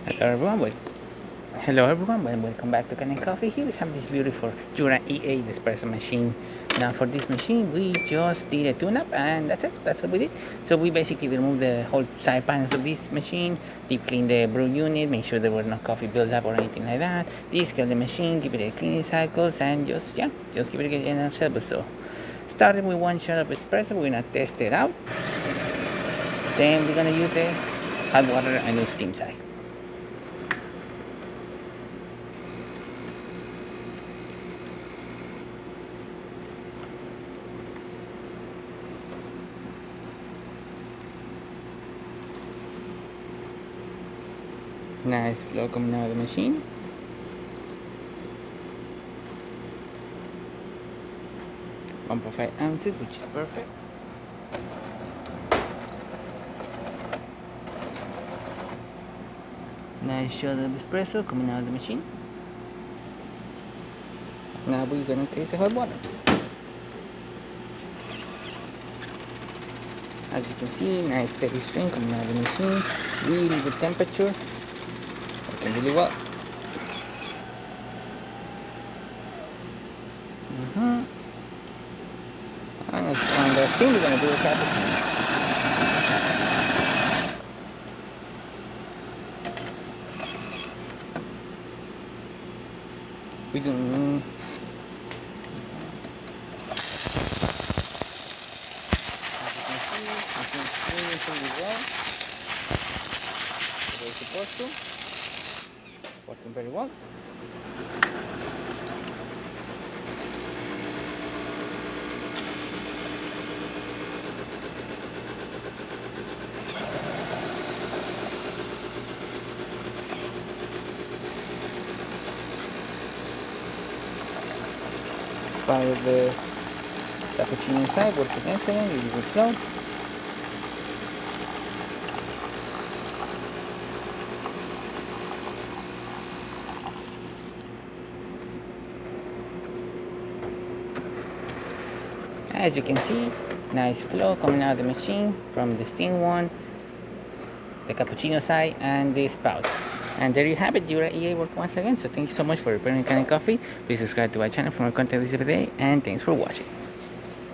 Hello everyone, and welcome back to Kanen Coffee. Here we have this beautiful Jura E8 espresso machine. Now for this machine, we just did a tune-up, and that's it. That's what we did. So we basically removed the whole side panels of this machine, deep clean the brew unit, make sure there were no coffee buildup or anything like that. Descale the machine, give it a cleaning cycles, and just give it a general service. So starting with one shot of espresso, we're gonna test it out. Then we're gonna use the hot water and the steam side. Nice flow coming out of the machine. One point 5 ounces, which is perfect. Nice shot of espresso coming out of the machine. Now we're gonna taste the hot water. As you can see, nice steady stream coming out of the machine. Really good temperature. Working really well. And on the steam, we're gonna do a cappuccino. We do. As you can see, machine is really well. The way it's supposed to. Working very well. Part of the cappuccino inside, working excellent, really good flow. As you can see, nice flow coming out of the machine from the steam one, the cappuccino side, and the spout. And there you have it, Jura EA work once again. So thank you so much for repairing Kanen Coffee. Please subscribe to our channel for more content this every day, and thanks for watching.